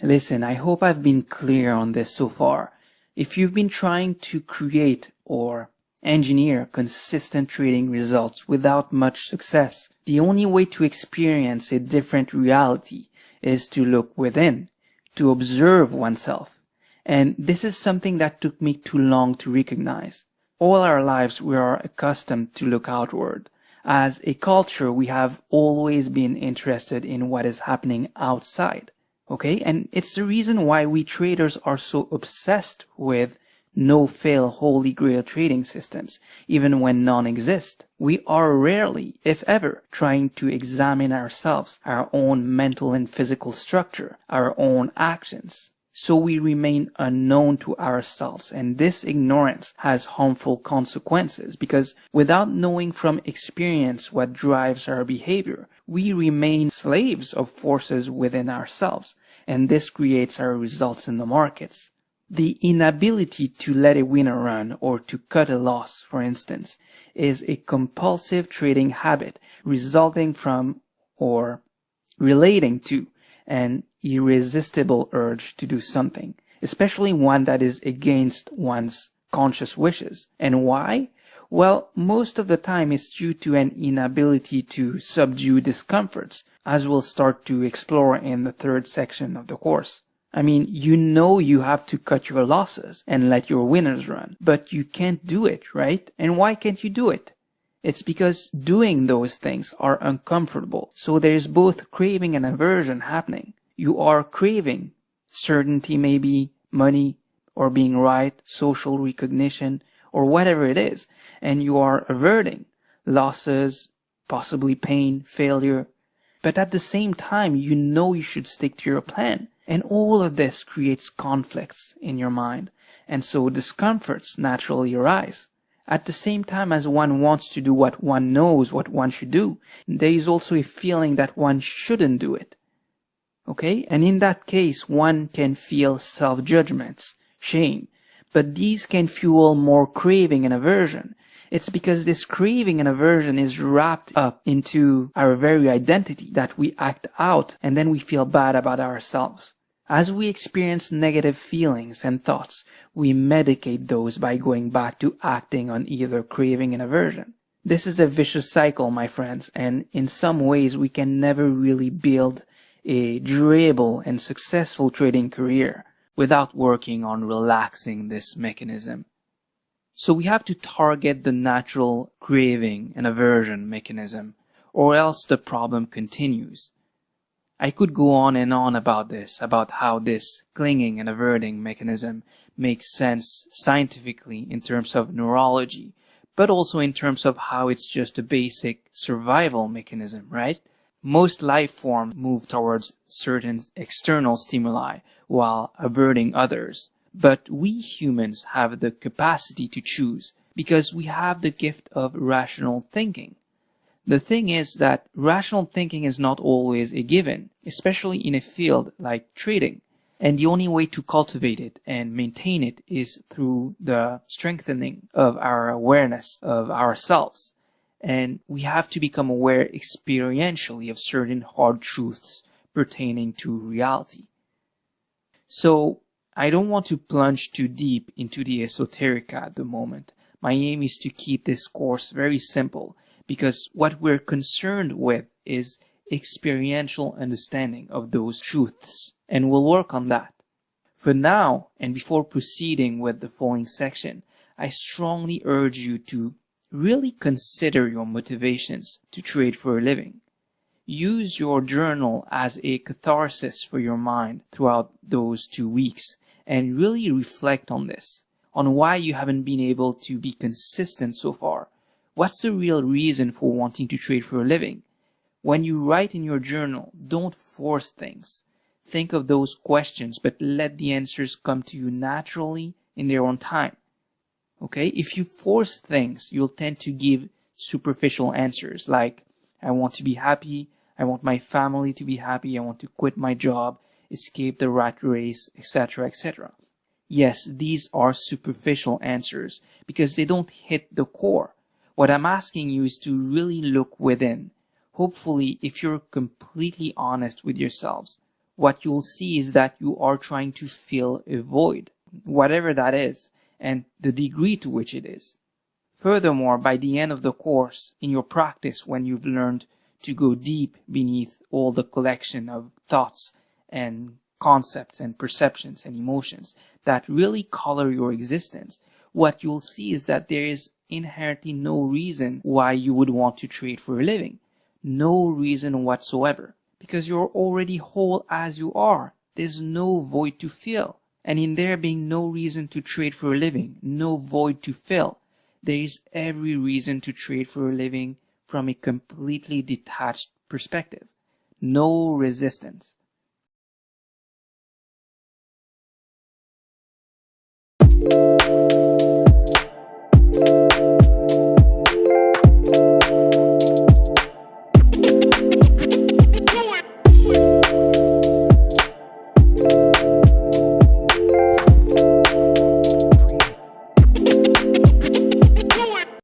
Listen, I hope I've been clear on this so far. If you've been trying to create or engineer consistent trading results without much success, the only way to experience a different reality is to look within, to observe oneself. And this is something that took me too long to recognize. All our lives we are accustomed to look outward. As a culture, we have always been interested in what is happening outside. Okay, and it's the reason why we traders are so obsessed with no-fail holy grail trading systems, even when none exist. We are rarely, if ever, trying to examine ourselves, our own mental and physical structure, our own actions. So we remain unknown to ourselves, and this ignorance has harmful consequences because without knowing from experience what drives our behavior, we remain slaves of forces within ourselves, and this creates our results in the markets. The inability to let a winner run or to cut a loss, for instance, is a compulsive trading habit resulting from or relating to an irresistible urge to do something, especially one that is against one's conscious wishes. And why? Well, most of the time it's due to an inability to subdue discomforts, as we'll start to explore in the third section of the course. I mean, you know you have to cut your losses and let your winners run, but you can't do it, right? And why can't you do it? It's because doing those things are uncomfortable. So there's both craving and aversion happening. You are craving certainty, maybe money or being right, social recognition, or whatever it is, and you are averting losses, possibly pain, failure. But at the same time, you know you should stick to your plan. And all of this creates conflicts in your mind, and so discomforts naturally arise. At the same time as one wants to do what one knows what one should do, there is also a feeling that one shouldn't do it. Okay? And in that case, one can feel self-judgments, shame, but these can fuel more craving and aversion. It's because this craving and aversion is wrapped up into our very identity that we act out, and then we feel bad about ourselves. As we experience negative feelings and thoughts, we medicate those by going back to acting on either craving and aversion. This is a vicious cycle, my friends, and in some ways we can never really build a durable and successful trading career without working on relaxing this mechanism. So we have to target the natural craving and aversion mechanism, or else the problem continues. I could go on and on about this, about how this clinging and averting mechanism makes sense scientifically in terms of neurology, but also in terms of how it's just a basic survival mechanism, right? Most life forms move towards certain external stimuli while averting others. But we humans have the capacity to choose because we have the gift of rational thinking. The thing is that rational thinking is not always a given, especially in a field like trading. And the only way to cultivate it and maintain it is through the strengthening of our awareness of ourselves. And we have to become aware experientially of certain hard truths pertaining to reality. So, I don't want to plunge too deep into the esoterica at the moment. My aim is to keep this course very simple because what we're concerned with is experiential understanding of those truths, and we'll work on that. For now, and before proceeding with the following section, I strongly urge you to really consider your motivations to trade for a living. Use your journal as a catharsis for your mind throughout those 2 weeks. And really reflect on this, on why you haven't been able to be consistent so far. What's the real reason for wanting to trade for a living? When you write in your journal, don't force things. Think of those questions, but let the answers come to you naturally in their own time. Okay? If you force things, you'll tend to give superficial answers like, I want to be happy, I want my family to be happy, I want to quit my job, escape the rat race, etc., etc. Yes, these are superficial answers because they don't hit the core. What I'm asking you is to really look within. Hopefully, if you're completely honest with yourselves, what you'll see is that you are trying to fill a void, whatever that is, and the degree to which it is. Furthermore, by the end of the course, in your practice, when you've learned to go deep beneath all the collection of thoughts and concepts and perceptions and emotions that really color your existence, what you'll see is that there is inherently no reason why you would want to trade for a living. No reason whatsoever. Because you're already whole as you are. There's no void to fill. And in there being no reason to trade for a living, no void to fill, there is every reason to trade for a living from a completely detached perspective. No resistance.